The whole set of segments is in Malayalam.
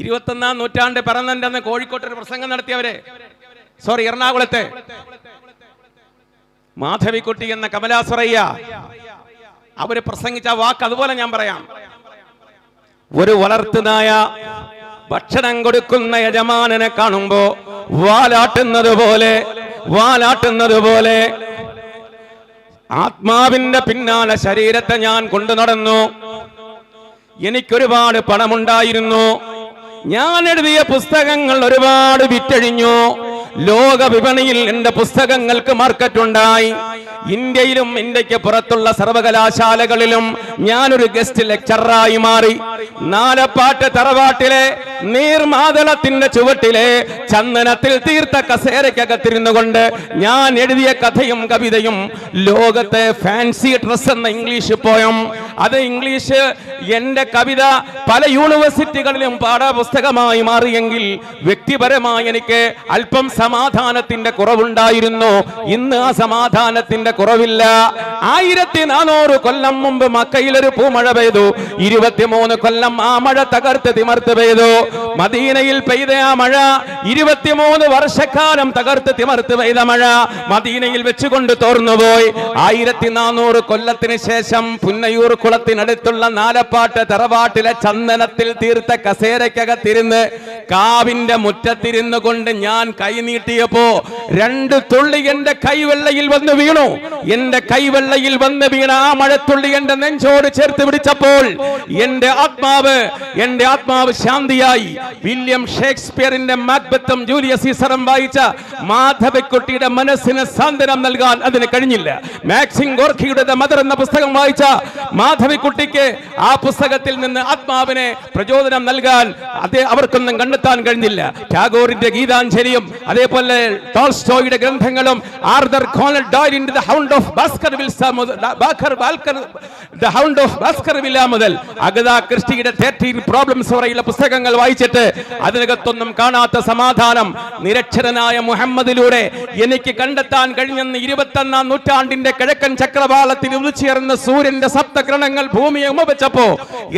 21-ാം നൂറ്റാണ്ട് പിറന്നന്റെ കോഴിക്കോട്ടൊരു പ്രസംഗം നടത്തിയവരെ, എറണാകുളത്തെ മാധവിക്കുട്ടി എന്ന കമലാസുറയ്യ അവര് പ്രസംഗിച്ച വാക്ക് അതുപോലെ ഞാൻ പറയാം. ഒരു വളർത്തുനായ ഭക്ഷണം കൊടുക്കുന്ന യജമാനനെ കാണുമ്പോ വാലാട്ടുന്നത് പോലെ ആത്മാവിന്റെ പിന്നാലെ ശരീരത്തെ ഞാൻ കൊണ്ടു നടന്നു. എനിക്കൊരുപാട് പണമുണ്ടായിരുന്നു. ഞാൻ എഴുതിയ പുസ്തകങ്ങൾ ഒരുപാട് വിറ്റഴിഞ്ഞു. ലോക വിപണിയിൽ എന്റെ പുസ്തകങ്ങൾക്ക് മാർക്കറ്റുണ്ടായി. ഇന്ത്യയിലും ഇന്ത്യക്ക് പുറത്തുള്ള സർവകലാശാലകളിലും ഞാനൊരു ഗസ്റ്റ് ലെക്ചറായി മാറി. നാലപ്പാട്ട് തറവാട്ടിലെ നീർമാതളത്തിന്റെ ചുവട്ടിലെ ചന്ദനത്തിൽ തീർത്ത കസേരയ്ക്കകത്തിരുന്നു കൊണ്ട് ഞാൻ എഴുതിയ കഥയും കവിതയും ലോകത്തെ ഫാൻസി ഡ്രസ് എന്ന ഇംഗ്ലീഷ് പോയം, അത് ഇംഗ്ലീഷ് എന്റെ കവിത പല യൂണിവേഴ്സിറ്റികളിലും പാഠപുസ്തകമായി മാറിയെങ്കിൽ വ്യക്തിപരമായി എനിക്ക് അല്പം സമാധാനത്തിന്റെ കുറവുണ്ടായിരുന്നു. ഇന്ന് ആ സമാധാനത്തിന്റെ കുറവില്ല. 1400 കൊല്ലം മുമ്പ് മക്കയിലൊരു പൂമഴ പെയ്തു. 23 കൊല്ലം ആ മഴ തകർത്ത് തിമർത്ത് പെയ്തു. മദീനയിൽ പെയ്ത ആ മഴ 23 വർഷക്കാലം തകർത്ത് തിമർത്ത് പെയ്ത മഴ മദീനയിൽ വെച്ചുകൊണ്ട് തോർന്നുപോയി. 1400 കൊല്ലത്തിന് ശേഷം പുന്നയൂർ കുളത്തിനടുത്തുള്ള നാലപ്പാട്ട് തറവാട്ടിലെ ചന്ദനത്തിൽ തീർത്ത കസേരയ്ക്കകത്തിരുന്ന് കാവിന്റെ മുറ്റത്തിരുന്നു കൊണ്ട് ഞാൻ കൈ നീട്ടിയപ്പോ 2 തുള്ളി എന്റെ കൈവെള്ളയിൽ വന്ന് വീണു. എന്റെ കൈവെള്ളയിൽ വന്ന് വീണ ആ മഴത്തുള്ളി എന്റെ നെഞ്ചോട് ചേർത്ത് പിടിച്ചപ്പോൾ എന്റെ ആത്മാവ് ശാന്തിയായി. വില്യം ഷേക്സ്പിയറിന്റെ മാക്ബത്തും ജൂലിയസ് സീസറും വായിച്ച മാധവിക്കുട്ടിയുടെ മനസ്സിന് സാന്ത്വനം നൽകാൻ അതിന് കഴിഞ്ഞില്ല. മാക്സിം ഗോർക്കിയുടെ ദ മദർ എന്ന പുസ്തകം വായിച്ച മാധവിക്കുട്ടിക്ക് ആ പുസ്തകത്തിൽ നിന്ന് ആത്മാവിനെ പ്രചോദനം നൽകാൻ അവർക്കൊന്നും കണ്ടെത്താൻ കഴിഞ്ഞില്ല. ടാഗോറിന്റെ ഗീതാഞ്ജലിയും അതേപോലെ ടോൾസ്റ്റോയുടെ ഗ്രന്ഥങ്ങളും ആർതർ കോണൻ ഡോയിലിന്റെ ദ ഹൗണ്ട് ഓഫ് ബാസ്കർവില്ല മുതൽ അഗതാ ക്രിസ്റ്റിയുടെ 13 പ്രോബ്ലംസ് വരെയുള്ള പുസ്തകങ്ങൾ വായിച്ചിട്ട് അതിനകത്തൊന്നും കാണാത്ത സമാധാനം നിരക്ഷരനായ മുഹമ്മദിലൂടെ എനിക്ക് കണ്ടെത്താൻ കഴിഞ്ഞെന്ന് 21-ാം നൂറ്റാണ്ടിന്റെ കിഴക്കൻ ചക്രവാളത്തിൽ ഉദിച്ചുയർന്ന സൂര്യന്റെ സപ്തകിരണങ്ങൾ ഭൂമിയെ ഉമവെച്ചപ്പോ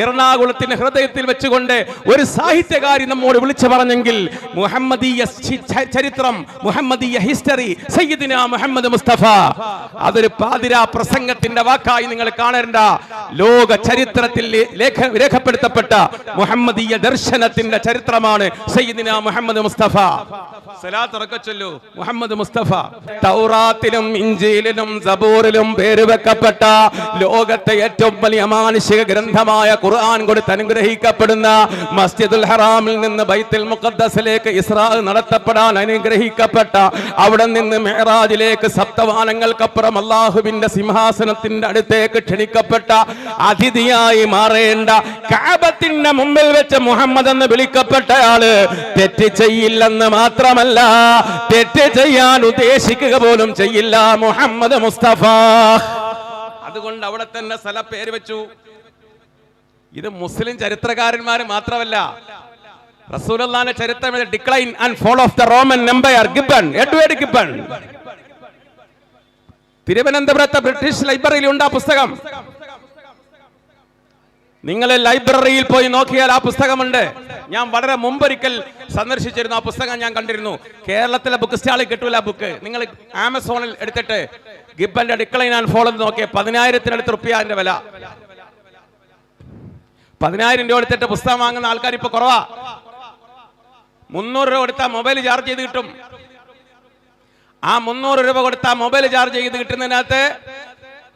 എറണാകുളത്തിന്റെ ഹൃദയത്തിൽ വെച്ചുകൊണ്ട് ഒരു സാഹിത്യകാരി നമ്മോട് വിളിച്ചു പറഞ്ഞെങ്കിൽ മുഹമ്മദീയ ചരിത്രം, മുഹമ്മദീയ ഹിസ്റ്ററി, സയ്യിദിന മുഹമ്മദ് മുസ്തഫ. അതൊരു പാതിരാ പ്രസംഗത്തിന്റെ വാക്കായി നിങ്ങൾ കാണേണ്ട. ലോക ചരിത്രത്തിൽ രേഖപ്പെടുത്തപ്പെട്ട മുഹമ്മദീയ ദർശനത്തിന്റെ ചരിത്രമാണ് സയ്യിദിന മുഹമ്മദ് മുസ്തഫ. സലാത്ത് ഉറക്കെ ചൊല്ലൂ, മുഹമ്മദ് മുസ്തഫ. തൗറാത്തിലും ഇഞ്ചീലിലും സബൂറിലും പേര് വെക്കപ്പെട്ട ലോകത്തെ ഏറ്റവും വലിയ മാനുഷിക ഗ്രന്ഥമായ ഖുർആൻ കൊടുത്ത് അനുഗ്രഹിക്കപ്പെടുന്ന മസ്ജിദുൽ ഹറാമിൽ നിന്ന് ബൈത്തുൽ മുഖദ്ദസിലേക്ക് ഇസ്രാ നടത്തപ്പെടാൻ അനുഗ്രഹിക്കപ്പെട്ട, അവിടെ നിന്ന് മിഅ്റാജിലേക്ക് സപ്തവാനങ്ങൾക്കപ്പുറം അല്ലാഹുവിന്റെ സിംഹാസനത്തിന്റെ അടുത്തേക്ക് ക്ഷണിക്കപ്പെട്ട അതിഥിയായി മാറേണ്ട കഅബത്തിന്റെ മുമ്പിൽ വെച്ച് മുഹമ്മദ് എന്ന് വിളിക്കപ്പെട്ടയാള് തെറ്റ് ചെയ്യില്ലെന്ന് മാത്രമല്ല, തെറ്റ് ചെയ്യാൻ ഉദ്ദേശിക്കുക പോലും ചെയ്യില്ല മുഹമ്മദ് മുസ്തഫ. അതുകൊണ്ട് അവിടെ തന്നെ സ്ഥലപ്പേര് വെച്ചു. ഇത് മുസ്ലിം ചരിത്രകാരന്മാര് മാത്രമല്ല, റസൂലുള്ളാഹിന്റെ ചരിത്രം decline and fall of the Roman empire, Gibbon, Edward Gibbon. തിരുവനന്തപുരത്തെ ബ്രിട്ടീഷ് ലൈബ്രറിയിൽ ഉണ്ട് ആ പുസ്തകം. നിങ്ങൾ ലൈബ്രറിയിൽ പോയി നോക്കിയാൽ ആ പുസ്തകമുണ്ട്. ഞാൻ വളരെ മുമ്പൊരിക്കൽ സന്ദർശിച്ചിരുന്നു. ആ പുസ്തകം ഞാൻ കണ്ടിരുന്നു. കേരളത്തിലെ ബുക്ക് സ്റ്റാളിൽ കിട്ടൂല ബുക്ക്. നിങ്ങൾ ആമസോണിൽ എടുത്തിട്ട് ഗിബ്ബന്റെ ഡിക്ലൈൻ ആൻഡ് ഫോൾ എന്ന് നോക്കിയാൽ 10,000-നടുത്ത് റുപ്യ അതിന്റെ വില. 10,000 രൂപ എടുത്തിട്ട് പുസ്തകം വാങ്ങുന്ന ആൾക്കാർ ഇപ്പൊ കുറവാ. 300 രൂപ കൊടുത്താൽ മൊബൈൽ ചാർജ് ചെയ്ത് കിട്ടും. ആ 300 രൂപ കൊടുത്താൽ മൊബൈൽ ചാർജ് ചെയ്ത് കിട്ടുന്നതിനകത്ത്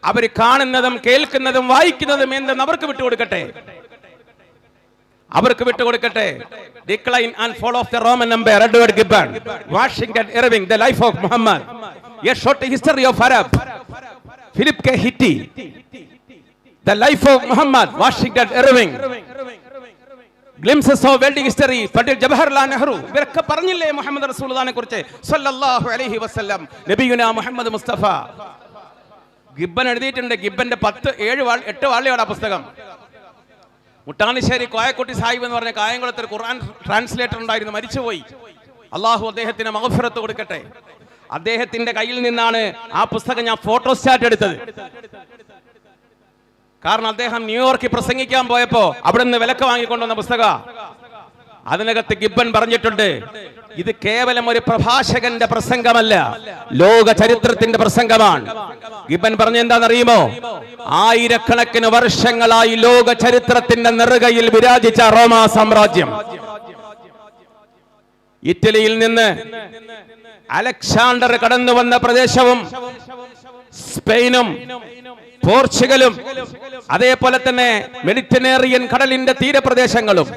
അവർ കാണുന്നതും കേൾക്കുന്നതും വായിക്കുന്നതും എന്തെന്ന് അവർക്ക് വിട്ടുകൊടുക്കട്ടെ. Decline and fall of the Roman empire, Edward Gibbon. Washington Irving, the life of Muhammad, a short history of Arab, Philip K Hitti, the life of Muhammad, Washington Irving, glimpses of world history, Pandit Jawaharlal Nehru. ഇവരൊക്കെ പറഞ്ഞില്ലേ മുഹമ്മദ് റസൂലുള്ളാഹിനെ കുറിച്ച് സല്ലല്ലാഹു അലൈഹി വസല്ലം, നബിയുനാ മുഹമ്മദ് മുസ്തഫ. ഗിബ്ബൻ എഴുതിയിട്ടുണ്ട്. ഗിബ്ബന്റെ 8 വാള്യമാണ് ആ പുസ്തകം. മുട്ടാണിശ്ശേരി കോയക്കുട്ടി സാഹിബ് എന്ന് പറഞ്ഞ കായംകുളത്ത് ഒരു ഖുർആൻ ട്രാൻസ്ലേറ്റർ ഉണ്ടായിരുന്നു, മരിച്ചുപോയി. അള്ളാഹു അദ്ദേഹത്തിന് മഗ്ഫിറത്ത് കൊടുക്കട്ടെ. അദ്ദേഹത്തിന്റെ കയ്യിൽ നിന്നാണ് ആ പുസ്തകം ഞാൻ ഫോട്ടോസ്റ്റാറ്റ് എടുത്തത്. കാരണം അദ്ദേഹം ന്യൂയോർക്കിൽ പ്രസംഗിക്കാൻ പോയപ്പോ അവിടെ നിന്ന് വിലക്ക് വാങ്ങിക്കൊണ്ടുവന്ന പുസ്തക. അതിനകത്ത് ഗിബ്ബൻ പറഞ്ഞിട്ടുണ്ട്, ഇത് കേവലം ഒരു പ്രഭാഷകന്റെ പ്രസംഗമല്ല, ലോക ചരിത്രത്തിന്റെ പ്രസംഗമാണ്. ഗിബ്ബൻ പറഞ്ഞ എന്താണെന്നറിയുമോ? ആയിരക്കണക്കിന് വർഷങ്ങളായി ലോക ചരിത്രത്തിന്റെ നെറുകയിൽ വിരാജിച്ച റോമാ സാമ്രാജ്യം, ഇറ്റലിയിൽ നിന്ന് അലക്സാണ്ടർ കടന്നു വന്ന പ്രദേശവും സ്പെയിനും പോർച്ചുഗലും അതേപോലെ തന്നെ മെഡിറ്ററേനിയൻ കടലിന്റെ തീരപ്രദേശങ്ങളും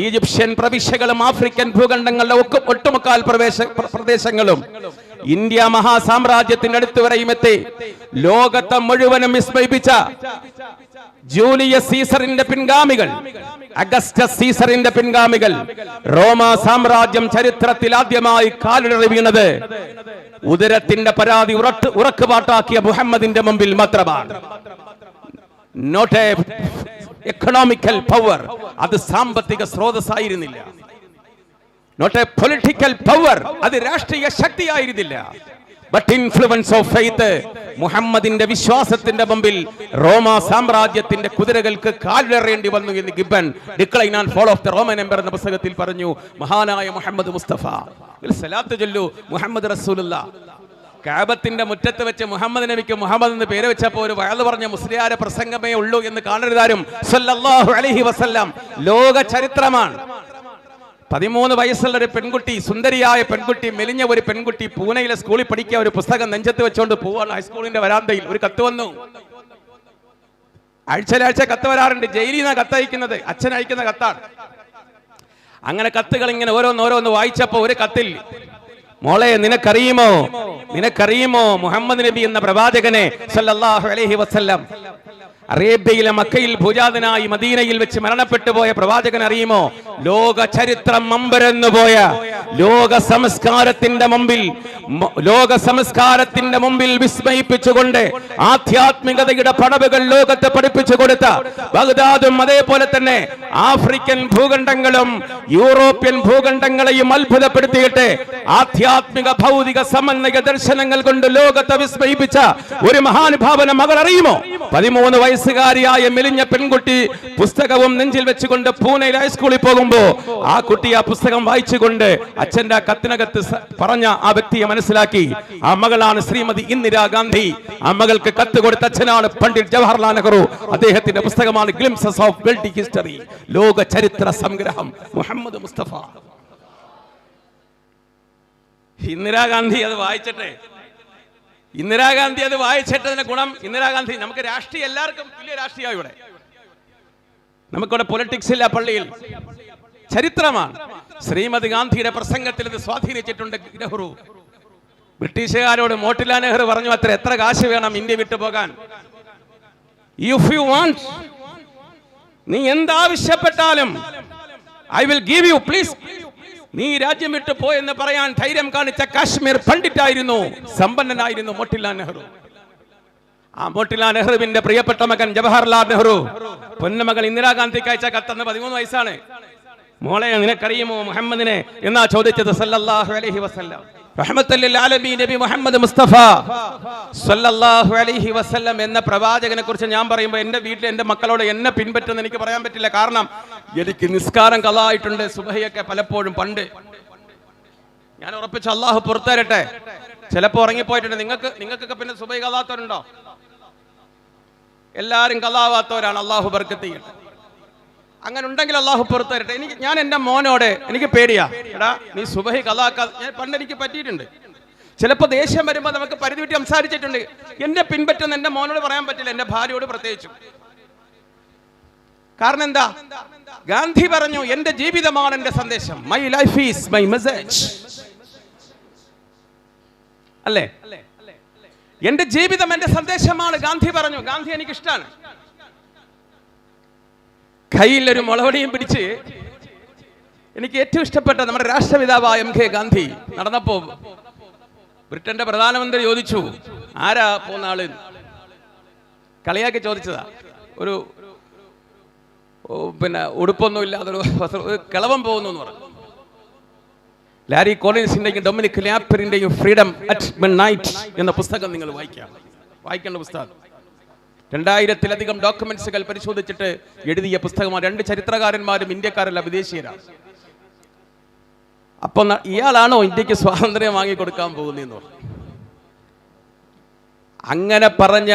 ഈജിപ്ഷ്യൻ പ്രവിശ്യകളും ആഫ്രിക്കൻ ഭൂഖണ്ഡങ്ങളുടെ ഒട്ടുമുക്കാൽ പ്രദേശങ്ങളും ഇന്ത്യ മഹാസാമ്രാജ്യത്തിന്റെ അടുത്ത് വരെയും എത്തി ലോകത്തെ മുഴുവനും വിസ്മയിപ്പിച്ച ജൂലിയസ് സീസറിന്റെ പിൻഗാമികൾ, അഗസ്റ്റസ് സീസറിന്റെ പിൻഗാമികൾ, റോമാ സാമ്രാജ്യം ചരിത്രത്തിൽ ആദ്യമായി കാലിടറി വീണത് ഉദരത്തിന്റെ പരാതി ഉറക്കുപാട്ടാക്കിയ മുഹമ്മദിന്റെ മുമ്പിൽ മാത്രമാണ്. നോട്ട് എ എക്കണോമിക്കൽ പവർ, അത് സാമ്പത്തിക സ്രോതസ്സായിരുന്നില്ല. നോട്ട് എ പൊളിറ്റിക്കൽ പവർ, അത് രാഷ്ട്രീയ ശക്തിയായിരുന്നില്ല. ബട്ട് ഇൻഫ്ലുവൻസ് ഓഫ് ഫെയ്ത്ത്, മുഹമ്മദിന്റെ വിശ്വാസത്തിന്റെ മുമ്പിൽ റോമാ സാമ്രാജ്യത്തിന്റെ കുതിരകൾക്ക് കാലിടറേണ്ടി വന്നു എന്ന് Gibbon decline and fall of the Roman empire എന്ന പുസ്തകത്തിൽ പറഞ്ഞു. മഹാനായ മുഹമ്മദ് മുസ്തഫ സലാത്ത് ചൊല്ലു മുഹമ്മദ് റസൂലുള്ളാഹ്. കഅബത്തിന്റെ മുറ്റത്ത് വെച്ച് മുഹമ്മദ് നബിക്ക് മുഹമ്മദ് എന്ന് പേര് വെച്ചപ്പോൾ ഒരു വയല് പറഞ്ഞ മുസ്ലിയാരെ പ്രസംഗമേ ഉള്ളൂ എന്ന് കാണരുതാരും. സല്ലല്ലാഹു അലൈഹി വസല്ലം ലോക ചരിത്രമാണ്. 13 വയസ്സുള്ള ഒരു പെൺകുട്ടി, സുന്ദരിയായ പെൺകുട്ടി, മെലിഞ്ഞ ഒരു പെൺകുട്ടി, പൂനെയിലെ സ്കൂളിൽ പഠിക്കുക, ഒരു പുസ്തകം നെഞ്ചത്ത് വെച്ചുകൊണ്ട് പോവാണ്. ഹൈസ്കൂളിന്റെ വരാന്തയിൽ ഒരു കത്ത് വന്നു. ആഴ്ചയിലാഴ്ച കത്ത് വരാറുണ്ട്. ജയിലിൽ നിന്നാണ് കത്ത് അയക്കുന്നത്, അച്ഛൻ അയക്കുന്ന കത്താണ്. അങ്ങനെ കത്തുകൾ ഇങ്ങനെ ഓരോന്ന് വായിച്ചപ്പോ ഒരു കത്തിൽ, മോളെ നിനക്കറിയുമോ മുഹമ്മദ് നബി എന്ന പ്രവാചകനെ സല്ലല്ലാഹു അലൈഹി വസല്ലം, അറേബ്യയിലെ മക്കയിൽ ഭൂജാതനായി മദീനയിൽ വെച്ച് മരണപ്പെട്ടു പോയ പ്രവാചകൻ അറിയുമോ? ലോക ചരിത്രം അമ്പരന്നു പോയ ലോക സംസ്കാരത്തിന്റെ മുമ്പിൽ വിസ്മയിപ്പിച്ചുകൊണ്ട് ആധ്യാത്മികതയുടെ പടവുകൾ ലോകത്തെ പഠിപ്പിച്ചു കൊടുത്ത ബഗ്ദാദും അതേപോലെ തന്നെ ആഫ്രിക്കൻ ഭൂഖണ്ഡങ്ങളും യൂറോപ്യൻ ഭൂഖണ്ഡങ്ങളെയും അത്ഭുതപ്പെടുത്തിയിട്ട് ആധ്യാത്മിക ഭൗതിക സമന്വയ ദർശനങ്ങൾ കൊണ്ട് ലോകത്തെ വിസ്മയിപ്പിച്ച ഒരു മഹാനുഭാവന മകൾ അറിയുമോ? 13 വയസ്സുകാരിയായ മെലിഞ്ഞ പെൺകുട്ടി പുസ്തകവും നെഞ്ചിൽ വെച്ചുകൊണ്ട് പൂനെയിൽ ഹൈസ്കൂളിൽ പോകുമ്പോ ആ കുട്ടി ആ പുസ്തകം വായിച്ചുകൊണ്ട് അച്ഛന്റെ കത്തിനകത്ത് പറഞ്ഞ ആ വ്യക്തിയെ മനസ്സിലാക്കി. ആ മകളാണ് ശ്രീമതി ഇന്ദിരാഗാന്ധി. ആ മകൾക്ക് കത്ത് കൊടുത്ത അച്ഛനാണ് പണ്ഡിറ്റ് ജവഹർലാൽ നെഹ്റു. അദ്ദേഹത്തിന്റെ പുസ്തകമാണ് ഗ്ലിംസസ് ഓഫ് വേൾഡ് ഹിസ്റ്ററി, ലോക ചരിത്ര സംഗ്രഹം. മുഹമ്മദ് മുസ്തഫ. ഇന്ദിരാഗാന്ധി അത് വായിച്ചിട്ടതിന്റെ ഗുണം, ഇന്ദിരാഗാന്ധി, നമുക്ക് രാഷ്ട്രീയം എല്ലാവർക്കും വലിയ രാഷ്ട്രീയമാണ് ഇവിടെ, നമുക്കിവിടെ പൊളിറ്റിക്സ് ഇല്ല, പള്ളിയിൽ ചരിത്രമാണ്. ശ്രീമതി ഗാന്ധിയുടെ പ്രസംഗത്തിൽ ഇത് സ്വാധീനിച്ചിട്ടുണ്ട് നെഹ്റു. ബ്രിട്ടീഷുകാരോട് മോട്ടിലാൽ നെഹ്റു പറഞ്ഞു അത്ര, എത്ര കാശ് വേണം ഇന്ത്യ വിട്ടു പോകാൻ? ഇഫ് യു വാണ്ട്, നീ എന്താവശ്യപ്പെട്ടാലും I will give you, please. നീ രാജ്യം വിട്ടു പോയെന്ന് പറയാൻ ധൈര്യം കാണിച്ച കാശ്മീർ പണ്ഡിറ്റായിരുന്നു, സമ്പന്നനായിരുന്നു മോട്ടിലാൽ നെഹ്റു. ആ മോട്ടിലാൽ നെഹ്റുവിന്റെ പ്രിയപ്പെട്ട മകൻ ജവഹർലാൽ നെഹ്റു പൊന്നുമകൾ ഇന്ദിരാഗാന്ധിക്ക് അയച്ച കത്തെന്ന് 13 വയസ്സാണ്. മോളെ നിനക്കറിയുമോ മുഹമ്മദിനെ എന്നാ ചോദിച്ചത്. സല്ലല്ലാഹു അലൈഹി വസല്ലം, റഹ്മത്തുൽ ലിൽ ആലമീൻ നബി മുഹമ്മദ് മുസ്തഫ സല്ലല്ലാഹു അലൈഹി വസല്ലം എന്ന പ്രവാചകനെ കുറിച്ച് ഞാൻ പറയുമ്പോൾ എൻ്റെ വീട്ടിൽ എൻ്റെ മക്കളോട് എന്നെ പിൻപറ്റുമെന്ന് എനിക്ക് പറയാൻ പറ്റില്ല. കാരണം എനിക്ക് നിസ്കാരം കളായിട്ടുണ്ട്, സുബഹിയൊക്കെ പലപ്പോഴും പണ്ട്. ഞാൻ ഉറപ്പിച്ച അള്ളാഹു പുറത്തരട്ടെ, ചിലപ്പോൾ ഉറങ്ങിപ്പോയിട്ടുണ്ട്. നിങ്ങൾക്കൊക്കെ പിന്നെ സുബഹി കളാത്തവരുണ്ടോ? എല്ലാവരും കളാവാത്തവരാണ്. അള്ളാഹു ബർക്കത്ത് ചെയ്യട്ടെ. അങ്ങനെ ഉണ്ടെങ്കിൽ അള്ളാഹു പുറത്തരട്ടെ. ഞാൻ എൻ്റെ മോനോട്, എനിക്ക് പേടിയാ, എടാ നീ സുബഹി കളാക്കാതെ, പണ്ട് എനിക്ക് പറ്റിയിട്ടുണ്ട്. ചിലപ്പോൾ ദേഷ്യം വരുമ്പോൾ നമുക്ക് പരിധി വിട്ട് സംസാരിച്ചിട്ടുണ്ട്. എന്നെ പിൻപറ്റുന്ന എൻ്റെ മോനോട് പറയാൻ പറ്റില്ല, എൻ്റെ ഭാര്യയോട് പ്രത്യേകിച്ചും. കാരണം എന്താ? ഗാന്ധി പറഞ്ഞു, എന്റെ ജീവിതമാണ് എന്റെ സന്ദേശം. My life is my message. അല്ലേ? എന്റെ ജീവിതം എന്റെ സന്ദേശമാണ്, ഗാന്ധി പറഞ്ഞു. ഗാന്ധി എനിക്ക് ഇഷ്ടമാണ്. കയ്യിലൊരു മുളവടിയും പിടിച്ച് എനിക്ക് ഏറ്റവും ഇഷ്ടപ്പെട്ട നമ്മുടെ രാഷ്ട്രപിതാവായ MK ഗാന്ധി നടന്നപ്പോ ബ്രിട്ടന്റെ പ്രധാനമന്ത്രി ചോദിച്ചു, ആരാ പോന്ന ആള്? കളിയാക്കി ചോദിച്ചതാ. ഒരു പിന്നെ ഉടുപ്പൊന്നും ഇല്ലാതൊരു കിളവൻ പോകുന്നു എന്ന് പറഞ്ഞു. ലാരി കോളിൻസിന്റെയും ഡൊമിനിക് ലാപ്പറിന്റെയും ഫ്രീഡം അറ്റ് മിഡ്നൈറ്റ് എന്ന പുസ്തകം നിങ്ങൾ വായിക്കേണ്ട പുസ്തകം. 2000-ലധികം ഡോക്യുമെന്റ്സുകൾ പരിശോധിച്ചിട്ട് എഴുതിയ പുസ്തകമാണ്. 2 ചരിത്രകാരന്മാരും ഇന്ത്യക്കാരല്ല, വിദേശീയരാണ്. അപ്പൊ ഇയാളാണോ ഇന്ത്യക്ക് സ്വാതന്ത്ര്യം വാങ്ങിക്കൊടുക്കാൻ പോകുന്നതെന്ന് പറഞ്ഞു. അങ്ങനെ പറഞ്ഞ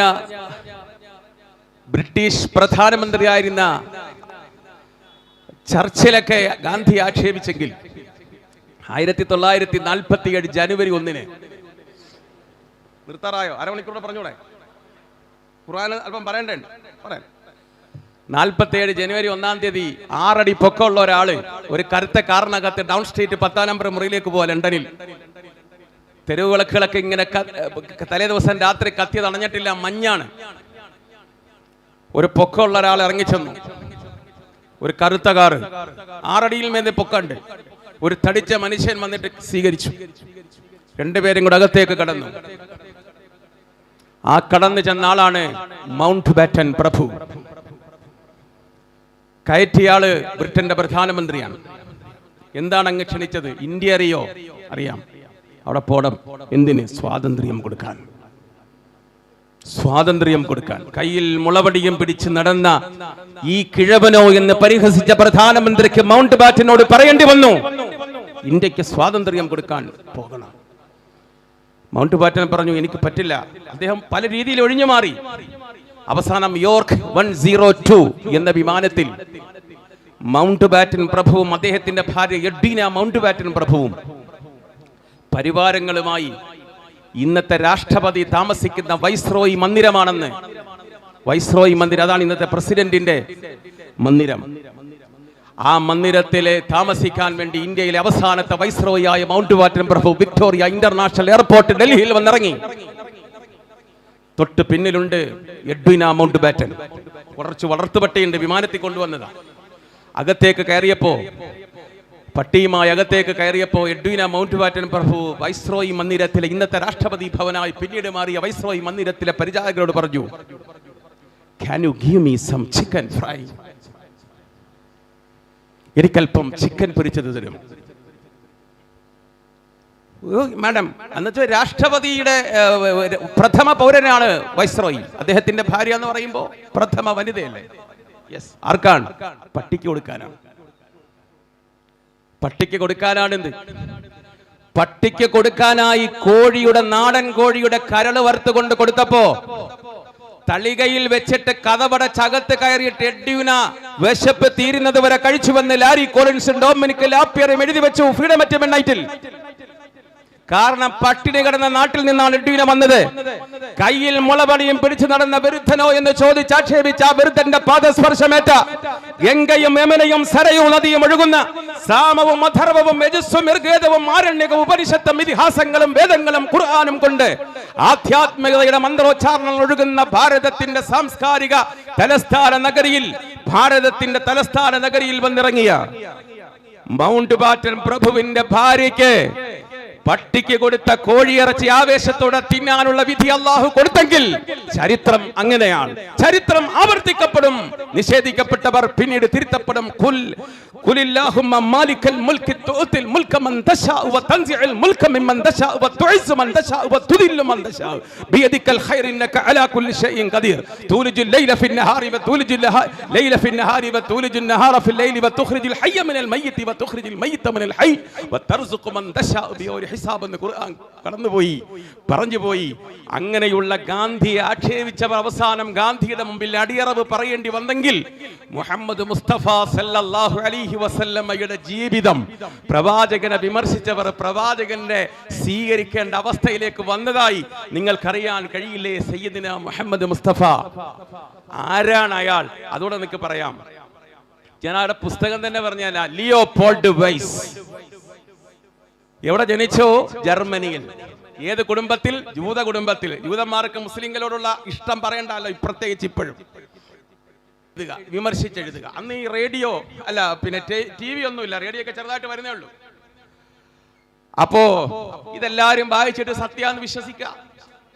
ബ്രിട്ടീഷ് പ്രധാനമന്ത്രിയായിരുന്ന ചർച്ചിലൊക്കെ ഗാന്ധി ആക്ഷേപിച്ചെങ്കിൽ 1947 ജനുവരി 1 നിർത്താറായോ? അരമണിക്കൂർ പറഞ്ഞൂടെ? ഖുർആൻ അല്പം പറയണ്ടേ? പറയാൻ 47 ജനുവരി 1 6 അടി പൊക്കമുള്ള ഒരാള് ഒരു കറുത്ത കാറിനകത്ത് ഡൗൺ സ്ട്രീറ്റ് 10-ാം നമ്പർ മുറിയിലേക്ക് പോവാ. ലണ്ടനിൽ തെരുവ് വിളക്കുകളൊക്കെ ഇങ്ങനെ തലേ ദിവസം രാത്രി കത്തി തടഞ്ഞിട്ടില്ല, മഞ്ഞാണ്. ഒരു പൊക്കമുള്ള ഒരാൾ ഇറങ്ങിച്ചെന്നു. ഒരു കറുത്ത കാറ് 6 അടിയിൽ മേലെ പൊക്കണ്ട്. ഒരു തടിച്ച മനുഷ്യൻ വന്നിട്ട് സ്വീകരിച്ചു. രണ്ടുപേരും കൂടെ അകത്തേക്ക് കടന്നു. ആ കടന്നു ചെന്ന ആളാണ് മൗണ്ട് ബാറ്റൻ പ്രഭു. കയറ്റിയാള് ബ്രിട്ടന്റെ പ്രധാനമന്ത്രിയാണ്. എന്താണ് അങ്ങ് ക്ഷണിച്ചത്? ഇന്ത്യ അറിയോ? അറിയാം. അവിടെ പോണം. എന്തിന്? സ്വാതന്ത്ര്യം കൊടുക്കാൻ. സ്വാതന്ത്ര്യം കൊടുക്കാൻ. കയ്യിൽ മുളവടിയും പിടിച്ച് നടന്ന ഈ കിഴവനോ എന്ന് പരിഹസിച്ച പ്രധാനമന്ത്രിക്ക് മൗണ്ട് ബാറ്റനോട് പറയേണ്ടി വന്നു, ഇന്ത്യക്ക് സ്വാതന്ത്ര്യം കൊടുക്കാൻ പോകണം. മൗണ്ട് ബാറ്റൻ പറഞ്ഞു, എനിക്ക് പറ്റില്ല. അദ്ദേഹം പല രീതിയിൽ ഒഴിഞ്ഞു മാറി. അവസാനം യോർക്ക് 102 എന്ന വിമാനത്തിൽ മൗണ്ട് ബാറ്റൻ പ്രഭുവും അദ്ദേഹത്തിന്റെ ഭാര്യ എഡ്വിന മൗണ്ട് ബാറ്റൻ പ്രഭുവും പരിവാരങ്ങളുമായി ഇന്നത്തെ രാഷ്ട്രപതി താമസിക്കുന്ന വൈസ്രോയി മന്ദിരമാണെന്ന്. വൈസ്രോയി മന്ദിരം, അതാണ് ഇന്നത്തെ പ്രസിഡന്റിന്റെ മന്ദിരം. ആ മന്ദിരത്തിലെ താമസിക്കാൻ വേണ്ടി ഇന്ത്യയിലെ അവസാനത്തെ വൈസ്രോയിയായ മൗണ്ട് ബാറ്റൻ പ്രഭു വിക്ടോറിയ ഇന്റർനാഷണൽ എയർപോർട്ട് ഡൽഹിയിൽ വന്നിറങ്ങി. തൊട്ട് പിന്നിലുണ്ട് എഡ്വിന മൗണ്ട് ബാറ്റൻ. കുറച്ച് വളർത്തുപട്ടിയുണ്ട്, വിമാനത്തിൽ കൊണ്ടുവന്നതാ. അകത്തേക്ക് കയറിയപ്പോ, പട്ടിയുമായി അകത്തേക്ക് കയറിയപ്പോ എഡ്വിന മൗണ്ട് ബാറ്റൻ പ്രഭു വൈസ്രോയി മന്ദിരത്തിലെ ഇന്നത്തെ രാഷ്ട്രപതി ഭവനായി പിന്നീട് മാറിയ വൈസ്രോയി മന്ദിരത്തിലെ പരിചാരകരോട് പറഞ്ഞു, "Can you give me some chicken fry?" എനിക്കല്പം ചിക്കൻ പൊരിച്ചത് തരും. മാഡം, എന്നുവെച്ചാൽ രാഷ്ട്രപതിയുടെ പ്രഥമ പൗരനാണ് വൈസ്രോയി. അദ്ദേഹത്തിന്റെ ഭാര്യ എന്ന് പറയുമ്പോ പ്രഥമ വനിതയല്ലേ? യെസ്. ആർക്കാണ്? പട്ടിക്ക് കൊടുക്കാനാണ്. പട്ടിക്ക് കൊടുക്കാനാണെന്ത്? പട്ടിക്ക് കൊടുക്കാനായി കോഴിയുടെ, നാടൻ കോഴിയുടെ കരള് വറുത്തുകൊണ്ട് കൊടുത്തപ്പോ തളികയിൽ വെച്ചിട്ട് കഥപടച്ചകത്ത് കയറിയിട്ട് എഡ്വിന വിശപ്പ് തീരുന്നത് വരെ കഴിച്ചുവെന്ന് ലാരി കോളിൻസും ഡൊമിനിക് ലാപ്പിയറും എഴുതി വെച്ചു ഫ്രീഡം അറ്റ് മിഡ്നൈറ്റിൽ. കാരണം പട്ടിണി കിടന്ന നാട്ടിൽ നിന്നാണ് എഡ്വിന വന്നത്. കയ്യിൽ മുളപണിയും പിടിച്ചു നടന്ന വിരുദ്ധനോ എന്ന് ചോദിച്ചാക്ഷേപിച്ച ആ വിരുദ്ധന്റെ പാദസ്പർശമേറ്റ ഗംഗയും യമുനയും സരയും നദിയും ഒഴുകുന്ന സാമവും അഥർവവും യജസ്സും ഋഗ്വേദവും ആരണ്യകവും ഉപനിഷത്തും ഇതിഹാസങ്ങളും വേദങ്ങളും ഖുർആനും കൊണ്ട് ആധ്യാത്മികതയുടെ മന്ത്രോച്ചാരണങ്ങൾ ഒഴുകുന്ന ഭാരതത്തിന്റെ സാംസ്കാരിക തലസ്ഥാന നഗരിയിൽ, ഭാരതത്തിന്റെ തലസ്ഥാന നഗരിയിൽ വന്നിറങ്ങിയ മൗണ്ട് ബാറ്റൻ പ്രഭുവിന്റെ ഭാര്യയ്ക്ക് പട്ടിക്ക് കൊടുത്ത കോഴിയിറച്ചി ആവേശത്തോടെ തിന്നാനുള്ള വിധി അല്ലാഹു കൊടുത്തെങ്കിൽ ചരിത്രം അങ്ങനെയാണ്. ചരിത്രം ആവർത്തിക്കപ്പെടും. നിഷേധിക്കപ്പെട്ടവർ പിന്നീട് തിരുത്തപ്പെടും. ഖുലില്ലാഹുമ്മ മാലിക്കൽ മുൽക്കി തുഅതിൽ മുൽക മൻ തശാഉ വ തൻസിഉൽ മുൽക മിമ്മൻ തശാഉ വ തുഇസ്സു മൻ തശാഉ വ തുദില്ലു മൻ തശാഉ ബിയദിക്കൽ ഖൈർ ഇന്നക അലാ കുല്ലി ഷൈഇൻ ഖദീർ തൂലിജുൽ ലൈല ഫിൻ നഹാരി വ തൂലിജുൽ ലൈല ഫിൻ നഹാരി വ തൂലിജുൻ നഹാറ ഫിൽ ലൈലി വ തുഖ്രിജുൽ ഹയ്യ മിനൽ മയ്യിതി വ തുഖ്രിജുൽ മയ്യിത മിനൽ ഹയ്യ് വ തർസുഖു മൻ തശാഉ ബിഗൈരി ഹിസാബ് എന്ന് ഖുർആൻ കടന്നുപോയി, പറഞ്ഞുപോയി. അങ്ങനെയുള്ള ഗാന്ധിയെ ആക്ഷേപിച്ചവർ അവസാനം ഗാന്ധിയുടെ മുമ്പിൽ അടിയറവ് പറയേണ്ടി വന്നെങ്കിൽ മുഹമ്മദ് മുസ്തഫ സല്ലല്ലാഹു അലൈഹി വസല്ലമയുടെ ജീവിതം, പ്രവാചകനെ വിമർശിച്ചവർ പ്രവാചകനെ സ്വീകരിക്കേണ്ട അവസ്ഥയിലേക്ക് വന്നതായി നിങ്ങൾക്കറിയാൻ കഴിയില്ലേ? സയ്യിദിന മുഹമ്മദ് മുസ്തഫ ആരാണ് അയാൾ? അതുകൂടെ നിങ്ങൾക്ക് പറയാം. ഞാൻ അവിടെ പുസ്തകം തന്നെ പറഞ്ഞാൽ, ലിയോപോൾഡ് വൈസ് എവിടെ ജനിച്ചോ? ജർമ്മനിയിൽ. ഏത് കുടുംബത്തിൽ? ജൂത കുടുംബത്തിൽ. ജൂതന്മാർക്ക് മുസ്ലിങ്ങളോടുള്ള ഇഷ്ടം പറയണ്ടല്ലോ, പ്രത്യേകിച്ച് ഇപ്പോഴും. വിമർശിച്ചെഴുതുക. അന്ന് ഈ റേഡിയോ അല്ല, പിന്നെ TV ഒന്നുമില്ല, റേഡിയോ ഒക്കെ ചെറുതായിട്ട് വരുന്നേ ഉള്ളൂ. അപ്പോ ഇതെല്ലാരും വായിച്ചിട്ട് സത്യാന്ന് വിശ്വസിക്കുക.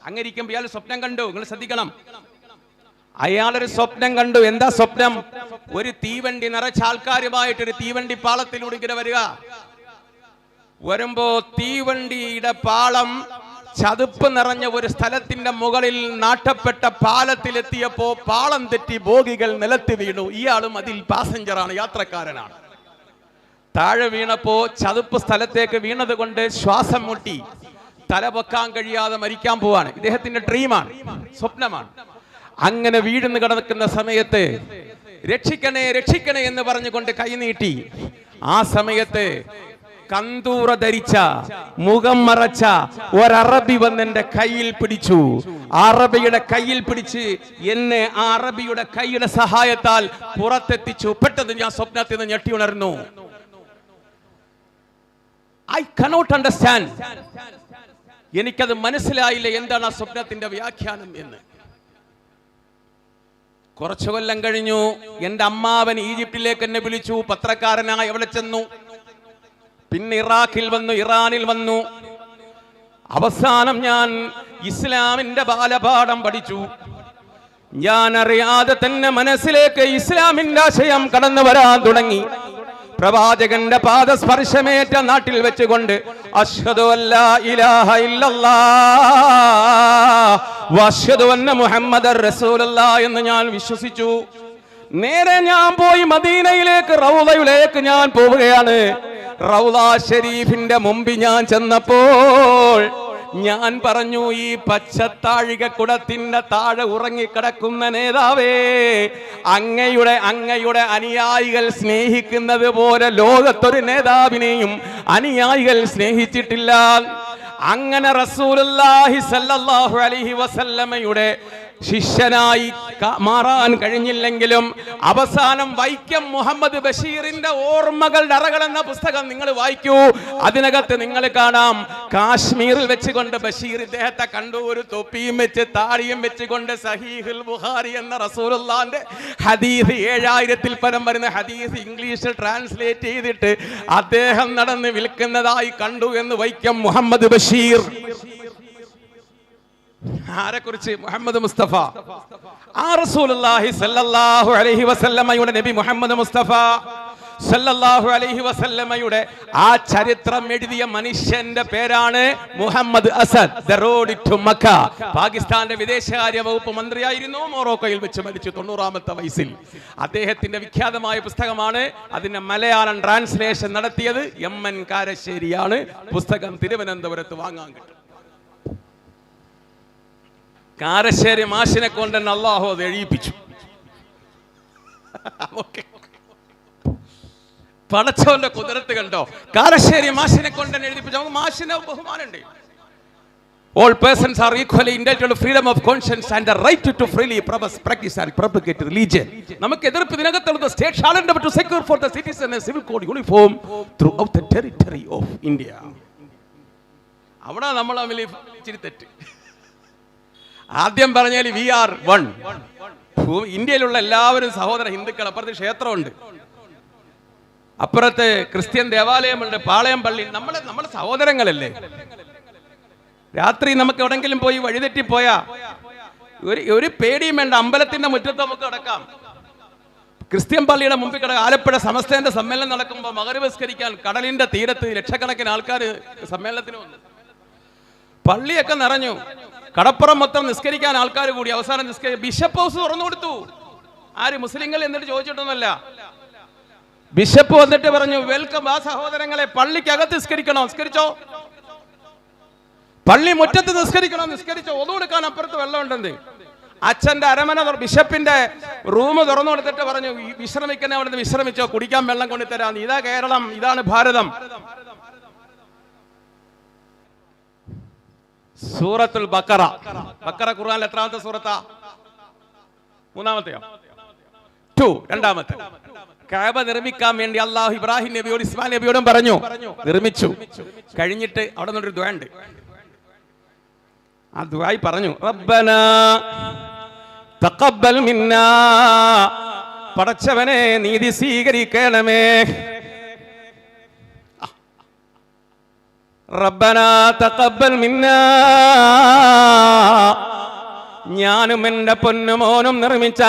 അങ്ങനെ ഇരിക്കുമ്പോൾ ഇയാൾ സ്വപ്നം കണ്ടു. നിങ്ങൾ ശ്രദ്ധിക്കണം, അയാളൊരു സ്വപ്നം കണ്ടു. എന്താ സ്വപ്നം? ഒരു തീവണ്ടി നിറച്ച ആൾക്കാരുമായിട്ടൊരു തീവണ്ടി പാളത്തിലൂടെ ഇങ്ങനെ വരിക. വരുമ്പോ തീവണ്ടിയുടെ പാളം ചതുപ്പ് നിറഞ്ഞ ഒരു സ്ഥലത്തിന്റെ മുകളിൽ നാട്ടപ്പെട്ട പാലത്തിലെത്തിയപ്പോ പാളം തെറ്റി ബോഗികൾ നിലത്ത് വീണു. ഇയാളും അതിൽ പാസഞ്ചറാണ്, യാത്രക്കാരനാണ്. താഴെ വീണപ്പോ ചതുപ്പ് സ്ഥലത്തേക്ക് വീണത് കൊണ്ട് ശ്വാസം മുട്ടി തല പൊക്കാൻ കഴിയാതെ മരിക്കാൻ പോവാണ്. ഇദ്ദേഹത്തിന്റെ ഡ്രീമാണ്, സ്വപ്നമാണ്. അങ്ങനെ വീഴുന്നു കിടക്കുന്ന സമയത്ത് രക്ഷിക്കണേ രക്ഷിക്കണേ എന്ന് പറഞ്ഞുകൊണ്ട് കൈനീട്ടി. ആ സമയത്ത് കന്തൂറ ധരിച്ച, മുഖം മറച്ച ഒരറബി വന്ന് എന്റെ കയ്യിൽ പിടിച്ചു. അറബിയുടെ കയ്യിൽ പിടിച്ച് എന്നെ ആ അറബിയുടെ കൈയുടെ സഹായത്താൽ പുറത്തെത്തിച്ചു. പെട്ടെന്ന് ഞാൻ സ്വപ്നത്തിൽ നിന്ന് ഞെട്ടി ഉണർന്നു. I cannot understand. എനിക്കത് മനസ്സിലായില്ല എന്താണ് ആ സ്വപ്നത്തിന്റെ വ്യാഖ്യാനം എന്ന്. കുറച്ചു കൊല്ലം കഴിഞ്ഞു. എന്റെ അമ്മാവൻ ഈജിപ്തിലേക്ക് എന്നെ വിളിച്ചു, പത്രക്കാരനായി അവിടെ ചെന്നു. പിന്നെ ഇറാഖിൽ വന്നു, ഇറാനിൽ വന്നു. അവസാനം ഞാൻ ഇസ്ലാമിന്റെ ബാലപാഠം പഠിച്ചു. ഞാൻ അറിയാതെ തന്നെ മനസ്സിലേക്ക് ഇസ്ലാമിന്റെ ആശയം കടന്നു വരാൻ തുടങ്ങി. പ്രവാചകന്റെ പാദസ്പർശമേറ്റ നാട്ടിൽ വെച്ചുകൊണ്ട് അശ്ഹദു അല്ലാ ഇലാഹ ഇല്ലല്ലാഹ് വഅശ്ഹദു അന്ന മുഹമ്മദർ റസൂലുള്ളാഹ് എന്ന് ഞാൻ വിശ്വസിച്ചു. നേരെ ഞാൻ പോയി മദീനയിലേക്ക്, റൗളയിലേക്ക് ഞാൻ പോവുകയാണ്. റൗള ഷരീഫിന്റെ മുമ്പിൽ ഞാൻ ചെന്നപ്പോൾ ഞാൻ പറഞ്ഞു, ഈ പച്ചത്താഴിക കുടത്തിന്റെ താഴെ ഉറങ്ങിക്കിടക്കുന്ന നേതാവേ, അങ്ങയുടെ അനുയായികൾ സ്നേഹിക്കുന്നത് പോലെ ലോകത്തൊരു നേതാവിനെയും അനുയായികൾ സ്നേഹിച്ചിട്ടില്ല. അങ്ങനെ റസൂലുള്ളാഹി സ്വല്ലല്ലാഹു അലൈഹി വസല്ലമയുടെ ശിഷ്യനായി മാറാൻ കഴിഞ്ഞില്ലെങ്കിലും അവസാനം വൈക്കം മുഹമ്മദ് ബഷീറിന്റെ ഓർമ്മകളുടെ അറകൾ എന്ന പുസ്തകം നിങ്ങൾ വായിക്കൂ. അതിനകത്ത് നിങ്ങൾ കാണാം, കാശ്മീരിൽ വെച്ചുകൊണ്ട് ബഷീർ ഇദ്ദേഹത്തെ കണ്ടു, ഒരു തൊപ്പിയും വെച്ച് താടിയും വെച്ചുകൊണ്ട് സഹീഹുൽ ബുഖാരി എന്ന റസൂലുള്ളാഹിന്റെ ഹദീസ് 7000-ൽ പരം വരുന്ന ഹദീസ് ഇംഗ്ലീഷിൽ ട്രാൻസ്ലേറ്റ് ചെയ്തിട്ട് അദ്ദേഹം നടന്ന് വിൽക്കുന്നതായി കണ്ടു എന്ന് വൈക്കം മുഹമ്മദ് ബഷീർ. ആരെക്കുറിച്ച്? മുഹമ്മദ് മുസ്തഫ. ആ റസൂലുള്ളാഹി സ്വല്ലല്ലാഹു അലൈഹി വസല്ലമയുടെ നബി മുഹമ്മദ് മുസ്തഫ സല്ലല്ലാഹു അലൈഹി വസല്ലമയുടെ ആ ചരിത്രം എഴുതിയ മനുഷ്യന്റെ പേരാണ് Muhammad Asad. The road to Mecca. പാകിസ്ഥാന്റെ വിദേശകാര്യ വകുപ്പ് മന്ത്രിയായിരുന്നു. മൊറോക്കോയിൽ വെച്ച് മരിച്ചു 90-ാമത്തെ വയസ്സിൽ. അദ്ദേഹത്തിന്റെ വിഖ്യാതമായ പുസ്തകമാണ്. അതിന്റെ മലയാളം ട്രാൻസ്ലേഷൻ നടത്തിയത് എം.എൻ. കാരശ്ശേരിയാണ്. പുസ്തകം തിരുവനന്തപുരത്ത് വാങ്ങാൻ കിട്ടും. കാരശ്ശേരി മാഷിനെ കൊണ്ട് തന്നെ അല്ലാഹു അത് എഴുതിപ്പിച്ചു. പടച്ചവന്റെ കുതിരത്ത് കണ്ടോ? കാരശ്ശേരി മാഷിനെ കൊണ്ട് തന്നെ എഴുതിപ്പിച്ചു. നമുക്ക് മാഷിനെ ബഹുമാനുണ്ട്. All persons are equally entitled to freedom of conscience and the right to freely practice and propagate religion. നമുക്ക് എതിർപ്പ് ഇതിനകത്തുള്ളത് state shall endeavor to secure for the citizen a civil code uniform throughout the territory of India. അവിടെ നമ്മൾ തമ്മിൽ ഇച്ചിരി തെറ്റ്. ആദ്യം പറഞ്ഞാൽ വി ആർ വൺ. ഇന്ത്യയിലുള്ള എല്ലാവരും സഹോദര ഹിന്ദുക്കൾ. അപ്പുറത്ത് ക്ഷേത്രമുണ്ട്, അപ്പുറത്ത് ക്രിസ്ത്യൻ ദേവാലയമുണ്ട്, പാളയം പള്ളി. നമ്മളെ സഹോദരങ്ങളല്ലേ. രാത്രി നമുക്ക് എവിടെങ്കിലും പോയി വഴിതെറ്റിപ്പോയാ ഒരു പേടിയും വേണ്ട, അമ്പലത്തിന്റെ മുറ്റത്ത് നമുക്ക് കിടക്കാം. ക്രിസ്ത്യൻ പള്ളിയുടെ മുമ്പിൽ കിടക്കാം. ആലപ്പുഴ സമസ്തന്റെ സമ്മേളനം നടക്കുമ്പോൾ മഗ്‌രിബ് നിസ്കരിക്കാൻ കടലിന്റെ തീരത്ത് ലക്ഷക്കണക്കിന് ആൾക്കാർ സമ്മേളനത്തിന് വന്നു. പള്ളിയൊക്കെ നിറഞ്ഞു. കടപ്പുറം മൊത്തം നിസ്കരിക്കാൻ ആൾക്കാർ കൂടി. അവസാനം ബിഷപ്പ് ഹൗസ് തുറന്നു കൊടുത്തു. ആര്? മുസ്ലിങ്ങൾ. എന്നിട്ട് ചോദിച്ചിട്ടൊന്നുമല്ല, ബിഷപ്പ് വന്നിട്ട് പറഞ്ഞു, വെൽക്കം ആ സഹോദരങ്ങളെ, പള്ളിക്കകത്ത് നിസ്കരിക്കണോ? നിസ്കരിച്ചോ. പള്ളി മുറ്റത്ത് നിസ്കരിക്കണോ? നിസ്കരിച്ചോ. ഒതു കൊടുക്കാൻ അപ്പുറത്ത് വെള്ളമുണ്ടെന്ന്. അച്ഛന്റെ അരമന ബിഷപ്പിന്റെ റൂം തുറന്നു കൊടുത്തിട്ട് പറഞ്ഞു, വിശ്രമിക്കുന്ന അവിടെ നിന്ന് വിശ്രമിച്ചോ, കുടിക്കാൻ വെള്ളം കൊണ്ടുതരാം. ഇതാ കേരളം, ഇതാണ് ഭാരതം. സൂറത്തുൽ ബഖറ. ബഖറ ഖുർആനിൽ എത്രാമത്തെ സൂറത്താ? 3-ാമത്തെയോ? 2. 2-ാമത്തെ. കഅബ നിർമ്മിക്കാൻ വേണ്ടി അല്ലാഹു ഇബ്രാഹിം നബിയോടും ഇസ്മായിൽ നബിയോടും പറഞ്ഞു. നിർമ്മിച്ചു കഴിഞ്ഞിട്ട് അവിടെ നിന്നൊരു ദുആ ഉണ്ട്. ആ ദുആയി പറഞ്ഞു, റബ്ബനാ തഖബ്ബൽ മിന്നാ, പടച്ചവനെ നീതി സ്വീകരിക്കണമേ. റബ്ബനാ തഖബ്ബൽ മിന്നാ, ഞാനും എന്റെ പൊന്നുമോനും നിർമ്മിച്ച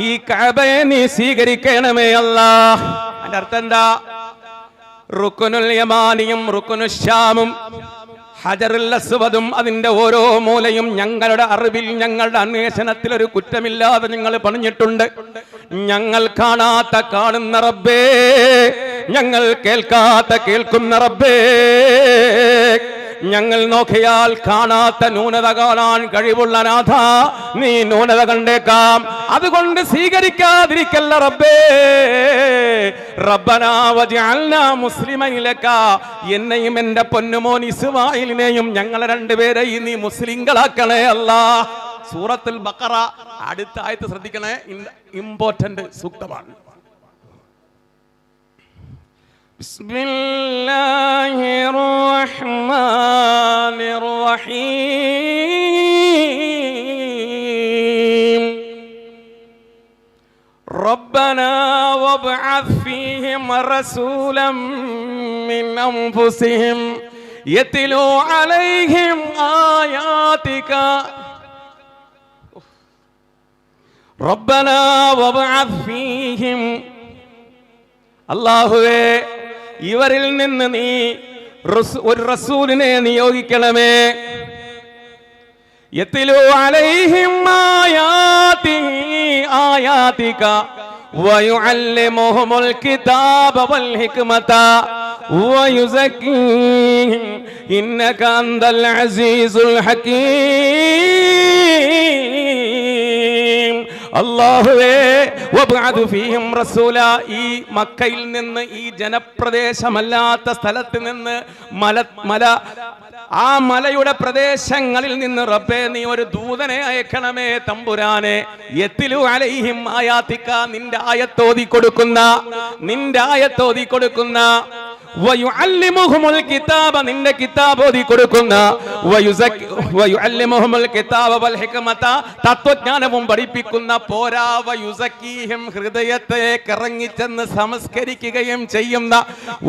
ഈ കഅബയെ നീ സ്വീകരിക്കണമേ അല്ലാഹ്. അതിന്റെ അർത്ഥം എന്താ? റുക്നുൽ യമാനിയും റുക്നുൽ ശാമും ഹജറുൽ അസ്വദും അതിന്റെ ഓരോ മൂലയും ഞങ്ങളുടെ അറിവിൽ, ഞങ്ങളുടെ അന്വേഷണത്തിൽ ഒരു കുറ്റമില്ലാതെ ഞങ്ങൾ പണിഞ്ഞിട്ടുണ്ട്. ഞങ്ങൾ കാണാത്ത കാണുന്ന റബ്ബേ, ഞങ്ങൾ കേൾക്കാത്ത കേൾക്കുന്ന റബ്ബേ, ഞങ്ങൾ നോക്കിയാൽ കാണാത്ത ന്യൂനത കാണാൻ കഴിവുള്ള നാഥ, നീ ന്യൂനത കണ്ടേക്കാം, അതുകൊണ്ട് സ്വീകരിക്കാതിരിക്കല്ല റബ്ബേ. റബ്ബനാ വജഅൽനാ മുസ്ലിമൈൻ ലക, എന്നെയും എൻ്റെ പൊന്നുമോൻ ഇസ്മായിലിനെയും ഞങ്ങളെ രണ്ടുപേരെയും നീ മുസ്ലിങ്ങളാക്കണേ അല്ലാ. സൂറത്തുൽ ബഖറ അടുത്ത ആയത്ത് ശ്രദ്ധിക്കണേ, ഇമ്പോർട്ടന്റ് സൂക്തമാണ്. ബിസ്മില്ലാഹിർ റഹ്മാനിർ റഹീം. റബ്ബനാ വബ്അസ് ഫീഹിം റസൂലൻ മിൻ അൻഫുസിഹിം യത്ലൂ അലൈഹിം ആയാതിക. റബ്ബനാ വബ്അസ് ഫീഹിം, അല്ലാഹുവേ ഇവരിൽ നിന്ന് നീ ഒരു റസൂലിനെ നിയോഗിക്കണമേ. യത്ലൂ അലൈഹിം ആയാതിക വയുഅല്ലിമുഹുൽ കിതാബ വൽ ഹിക്മത വയുസക്കീഹിം ഇന്നക അൻതൽ അസീസുൽ ഹകീം. അല്ലാഹുവേ വബ്അദ് ഫീഹിം റസൂല, ഈ മക്കയിൽ നിന്ന്, ഈ ജനപ്രദേശമല്ലാത്ത സ്ഥലത്ത് നിന്ന്, ആ മലയുടെ പ്രദേശങ്ങളിൽ നിന്ന് റബ്ബേ നീ ഒരു ദൂതനെ അയക്കണമേ തമ്പുരാനെ. യത്ലു അലൈഹിം ആയാതിക, നിന്റെ ആയത്തോതി കൊടുക്കുന്ന വയുഅല്ലിമുഹുൽ കിതാബ, നിന്റെ കിതാബ് ഓതി കൊടുക്കുന്ന വയുഅല്ലിമുഹുൽ കിതാബ വൽ ഹിക്മത, തത്വജ്ഞാനവും പഠിപ്പിക്കുന്ന. പോരാ വയുസക്കീഹിം, ഹൃദയത്തെ കറങ്ങിച്ചെന്ന് സംസ്കരിക്കുകയും ചെയ്യുന്ന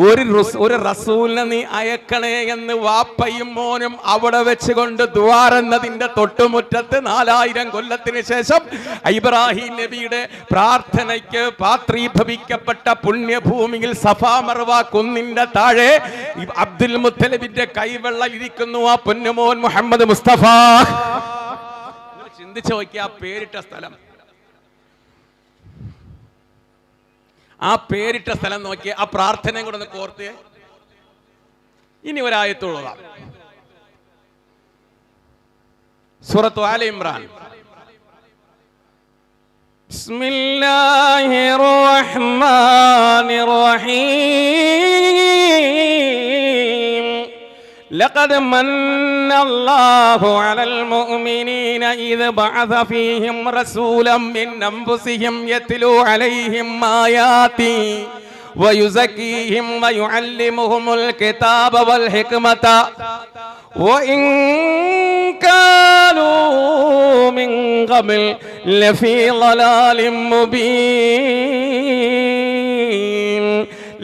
ഒരു റസൂലിനെ നീ അയക്കണേ എന്ന് വാപ്പയും മോനും അവിടെ വെച്ചുകൊണ്ട് ദ്വാരെന്നതിന്റെ തൊട്ടുമുറ്റത്ത് 4000 കൊല്ലത്തിന് ശേഷം ഇബ്രാഹിം നബിയുടെ പ്രാർത്ഥനയ്ക്ക് പാത്രീഭവിക്കപ്പെട്ട പുണ്യഭൂമിയിൽ സഫാ മർവ കുന്നിന്റെ താഴെ അബ്ദുൽ മുത്തലിബിന്റെ കൈവെള്ളയിൽ ഇരിക്കുന്നു ആ പൊന്നുമോൻ മുഹമ്മദ് മുസ്തഫ. ചിന്തിച്ചു നോക്കിയ ആ പേരിട്ട സ്ഥലം, ആ പേരിട്ട സ്ഥലം നോക്കിയ ആ പ്രാർത്ഥനയും കൂടെ ഒന്ന് കോർത്ത് ഇനി ഒരായത്തുള്ള സൂറത്തു ആല ഇമ്രാൻ. ബിസ്മില്ലാഹിർ റഹ്മാനിർ റഹീം. ലഖദ് മന്ന അല്ലാഹു അലൽ മുഅ്മിനീന ഇദ് ബഅസ ഫീഹിം റസൂലൻ മിൻ അൻഫുസിഹിം യത്ലൂ അലൈഹിം ആയാതി വയുസക്കീഹിം വയുഅല്ലിമുഹുൽ കിതാബ വൽ ഹിക്മത വഇൻ കാനൂ മിൻ ഖബൽ ലഫീ ളലാലിൻ മുബീൻ.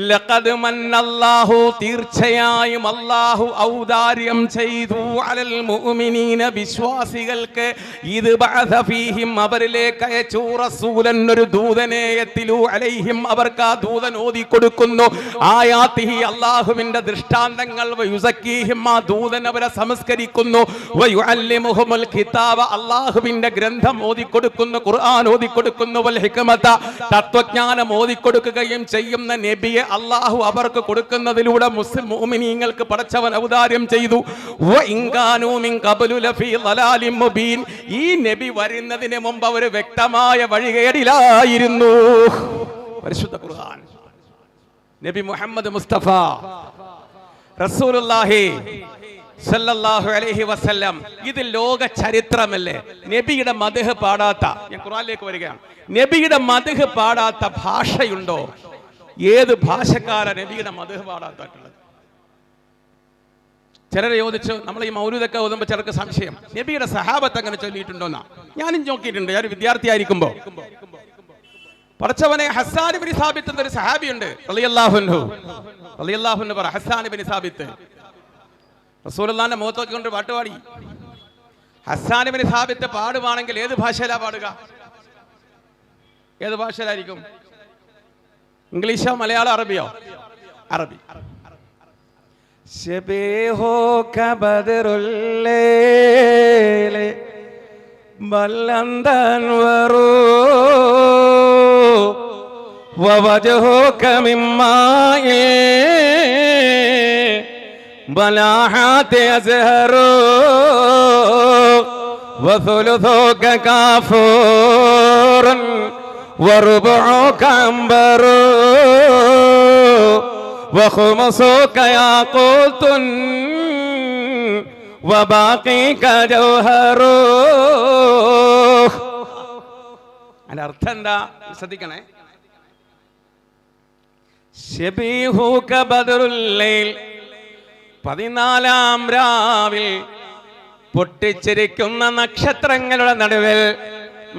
ലഖദ് മന്ന അല്ലാഹു, തീർച്ചയായും അല്ലാഹു ഔദാര്യം ചെയ്തു അലൽ മുഅ്മിനീന, വിശ്വാസികൾക്ക്. ഇത് ബഅസ ഫീഹിം, അവരിലേക്ക് അയച്ചു റസൂലൻ, ഒരു ദൂതനെ. യത്ലൂ അലൈഹിം, അവർക്ക് ആ ദൂതൻ ഓതി കൊടുക്കുന്നു. ആയാതിഹി, അല്ലാഹുവിന്റെ ദൃഷ്ടാന്തങ്ങൾ. വയുസക്കീഹിം, ആ ദൂതൻ അവരെ സംസ്കരിക്കുന്നു. വയുഅല്ലിമുഹുൽ കിതാബ, അല്ലാഹുവിന്റെ ഗ്രന്ഥം ഓതി കൊടുക്കുന്നു, ഖുർആൻ ഓതി കൊടുക്കുന്നു. വൽ ഹിക്മത, തത്വജ്ഞാനം ഓതി കൊടുക്കുകയും ചെയ്യുന്ന നബിയെ അല്ലാഹു അവർക്ക് കൊടുക്കുന്നതിലൂടെ മുസ്ലിം മുഅ്മിനീങ്ങൾക്ക് പടച്ചവൻ ഔദാര്യം ചെയ്തു. വഇൻകാനൂ മിൻ ഖബ്ലു ലഫീ ളലാലിൻ മുബീൻ, ഈ നബി വരുന്നതിന് മുമ്പ് അവർ വ്യക്തമായ വഴികേടിലായിരുന്നു. പരിശുദ്ധ ഖുർആൻ. നബി മുഹമ്മദ് മുസ്തഫ റസൂലുള്ളാഹി സല്ലല്ലാഹു അലൈഹി വസല്ലം, ഇത് ലോക ചരിത്രമല്ലേ. നബിയുടെ മദ്ഹ് പാടാത്ത, ഞാൻ ഖുർആനിലേക്ക് വരികയാണ്, നബിയുടെ മദ്ഹ് പാടാത്ത ഭാഷയുണ്ടോ? ഏത് ഭാഷക്കാരാ നബിയുടെ മദ്ഹ് പാടാത്തുള്ളത്? ചിലരെ ചോദിച്ചു, നമ്മൾ ഈ മൗലൂദൊക്കെ ഓതുമ്പോൾ ചിലർക്ക് സംശയം, നബിയുടെ സഹാബത്ത് അങ്ങനെ ചൊല്ലിയിട്ടുണ്ടോന്നാ. ഞാനും നോക്കിയിട്ടുണ്ട്. ഞാൻ വിദ്യാർത്ഥി ആയിരിക്കുമ്പോ പടച്ചവനെ ഹസ്സാൻ ഇബ്നു സാബിത്ത് എന്നൊരു സഹാബിയുണ്ട്, റളിയല്ലാഹു അൻഹു. പറ, ഹസ്സാൻ ഇബ്നു സാബിത്ത് റസൂലുള്ളാഹിന്റെ മുഖത്തൊക്കെ കൊണ്ട് പാട്ടുപാടി. ഹസ്സാൻ ഇബ്നു സാബിത്ത് പാടുവാണെങ്കിൽ ഏത് ഭാഷയിലാ പാടുക? ഏത് ഭാഷയിലായിരിക്കും? ഇംഗ്ലീഷോ മലയാളം അറബിയോ? അറബി. ശബീഹു കബദറുൽ ലൈലി ബല്ലന്തൻ വറൂ ووجهك من ماء بلاحات أزهر وثلثك كافور وربعك عنبر وخمسك ياقوت وباقيك جوهر. അതിന്റെ അർത്ഥം എന്താ ശ്രദ്ധിക്കണേ. ശബീഹുക ബദറുൽ ലൈൽ, 14 രാവിൽ പൊട്ടിച്ചിരിക്കുന്ന നക്ഷത്രങ്ങളുടെ നടുവിൽ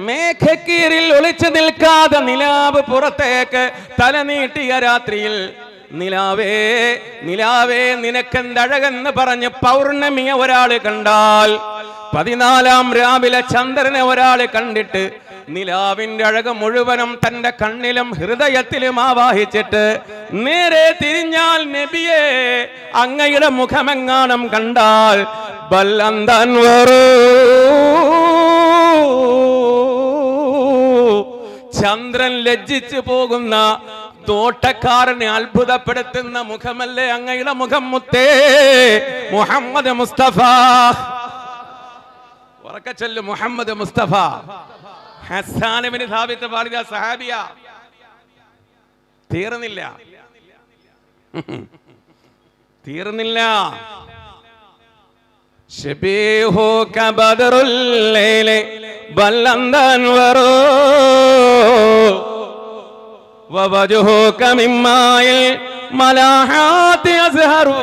മേഘക്കീറിൽ ഒളിച്ചു നിൽക്കാതെ നിലാവ് പുറത്തേക്ക് തലനീട്ടിയ രാത്രിയിൽ നിലാവേ നിലാവേ നിനക്കെന്തഴകെന്ന് പറഞ്ഞ് പൗർണമിയെ ഒരാള് കണ്ടാൽ, 14 രാവിലെ ചന്ദ്രനെ ഒരാള് കണ്ടിട്ട് നിലാവിന്റെ അഴക് മുഴുവനും തന്റെ കണ്ണിലും ഹൃദയത്തിലും ആവാഹിച്ചിട്ട് നേരെ തിരിഞ്ഞാൽ നബിയെ അങ്ങയുടെ മുഖമെങ്ങാനും കണ്ടാൽ ബല്ലന്തൻ വറൂ, ചന്ദ്രൻ ലജ്ജിച്ചു പോകുന്ന തോട്ടക്കാരനെ അത്ഭുതപ്പെടുത്തുന്ന മുഖമല്ലേ അങ്ങയുടെ മുഖം മുത്തേ മുഹമ്മദ് മുസ്തഫ. ഉറക്കെ ചൊല്ലു മുഹമ്മദ് മുസ്തഫ. ഹസ്സാൻ ഇബ്നു സാബിത്ത് പാടിയ സഹാബിയ. തീർന്നില്ല തീർന്നില്ല. ശബീഹുക ബദറുൽ ലൈലി ബല്ലന്തൻ വറൂ വവജ്ഹുക മിമ്മായിൽ മലാഹാത്തി അസ്ഹറു.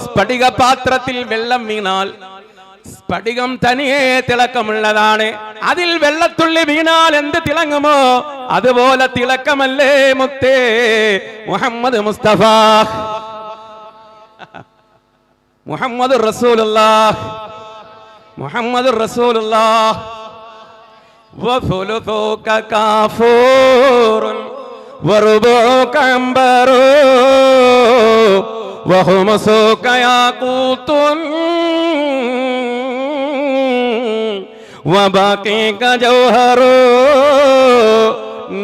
സ്ഫടിക പാത്രത്തിൽ വെള്ളം വീണാൽ സ്ഫടികം തനിയെ തിളക്കമുള്ളതാണ്. അതിൽ വെള്ളത്തുള്ളി വീണാൽ എന്ത് തിളങ്ങുമോ അതുപോലെ തിളക്കമല്ലേ മുത്തേ മുഹമ്മദ് മുസ്തഫ. മുഹമ്മദ് റസൂലുള്ളാഹ് മുഹമ്മദ് റസൂലുള്ളാഹ്. വഫുലുതുക കാഫൂറുൻ വറുബുക അംബറു വഹുമസുക യാഖൂതുൻ വബാഖീക ജൗഹറു.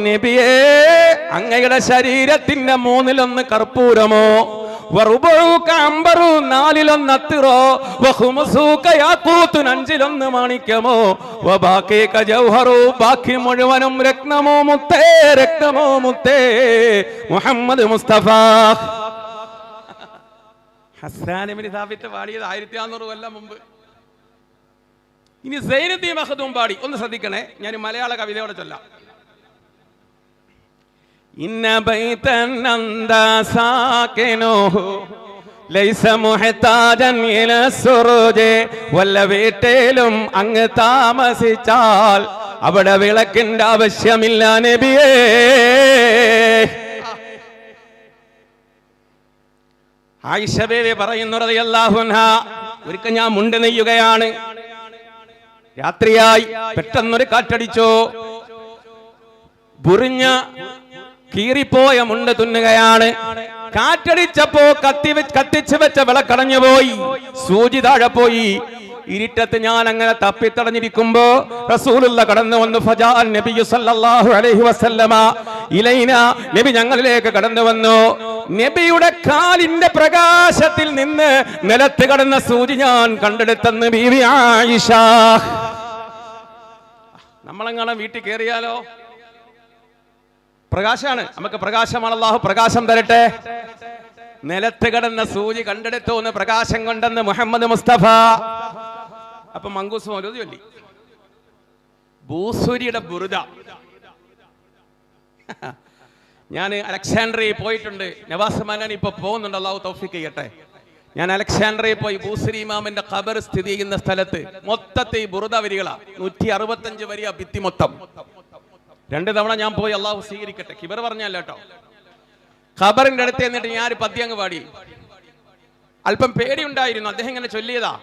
നബിയേ അങ്ങയുടെ ശരീരത്തിന്റെ 1/3 കർപ്പൂരമോ, വറുബുക അംബറു 4/1 അത്തിറോ, വഖുമുസുക യാഖൂതുൻ 5/1 മാണിക്യമോ, വബാഖീക ജൗഹറു ബാക്കി മുഴുവനും രത്നമോ മുത്തേ രത്നമോ മുത്തേ മുഹമ്മദ് മുസ്തഫ. ഹസ്സാൻ ഇബ്നു സാബിത്ത് പാടിയത് 1400 കൊല്ലം മുമ്പ്. ഇനി സൈനുദ്ദീൻ മഖ്ദൂം പാടി. ഒന്ന് ശ്രദ്ധിക്കണേ, ഞാൻ മലയാള കവിതയോടെ ചൊല്ലാം. ഇന്ന ബൈതൻ അന്താ സാകിനുഹു ലൈസ മുഹ്താജൻ ഇല സുറൂജ്. വല്ല വീട്ടിലും അങ്ങ് താമസിച്ചാൽ അവിടെ വിളക്കിന്റെ ആവശ്യമില്ല നബിയേ. ആയിഷ ബീവി പറയുന്നു റളിയല്ലാഹു അൻഹാ, ഒരിക്കൽ ഞാൻ മുണ്ട് നെയ്യുകയാണ്. രാത്രിയായി പെട്ടെന്നൊരു കാറ്റടിച്ചോ. ബുറിഞ്ഞ കീറിപ്പോയ മുണ്ട് തുന്നുകയാണ്. കാറ്റടിച്ചപ്പോ കത്തിച്ചു വെച്ച വിളക്കടഞ്ഞു പോയി, സൂചി താഴെ പോയി. ഇരുട്ടത്ത് ഞാൻ അങ്ങനെ തപ്പിത്തടഞ്ഞിരിക്കുമ്പോ റസൂലുള്ള കടന്നു വന്നു. ഫജാഅൻ നബിയു സല്ലല്ലാഹു അലൈഹി വസല്ലമ ഇലൈന, നബി ഞങ്ങളിലേക്ക് കടന്നു വന്നു. നബിയുടെ കാലിന്റെ പ്രകാശത്തിൽ നിന്ന് നിലത്ത് കടന്ന സൂചി ഞാൻ കണ്ടെടുത്തെന്ന് ബീവി ആയിഷ. നമ്മളെങ്ങനെ വീട്ടിൽ കയറിയാലോ പ്രകാശമാണ്, നമുക്ക് പ്രകാശമാണ്. അല്ലാഹു പ്രകാശം തരട്ടെ. നിലത്ത് കിടന്ന സൂചി കണ്ടെടുത്തു എന്ന് പ്രകാശം കൊണ്ടെന്ന് മുഹമ്മദ് മുസ്തഫ. അപ്പൊ മങ്കൂസ് മൗലൂദ് ചൊല്ലി. ബൂസൂരിയുടെ ബുറുദ. ഞാൻ അലക്സാൻഡ്രിയയിൽ പോയിട്ടുണ്ട്. നവാസ് മാനാൻ ഇപ്പൊ പോകുന്നുണ്ട്, അല്ലാഹു തൗഫീഖ് ചെയ്യട്ടെ. ഞാൻ അലക്സാൻഡ്രിയയിൽ പോയി ബൂസരി ഇമാമിന്റെ ഖബർ സ്ഥിതി ചെയ്യുന്ന സ്ഥലത്ത് മൊത്തത്തെ ഈ ബുറുദ വരികളാ, 165 വരിയ ഭിത്തി മൊത്തം. 2 തവണ ഞാൻ പോയി, അള്ളാഹു സ്വീകരിക്കട്ടെ. കിബർ പറഞ്ഞല്ല കേട്ടോ. ഖബറിന്റെ അടുത്ത് എന്നിട്ട് ഞാൻ ഒരു പദ്യം അങ്ങ് പാടി. അല്പം പേടിയുണ്ടായിരുന്നു. അദ്ദേഹം ഇങ്ങനെ ചൊല്ലിയതാ,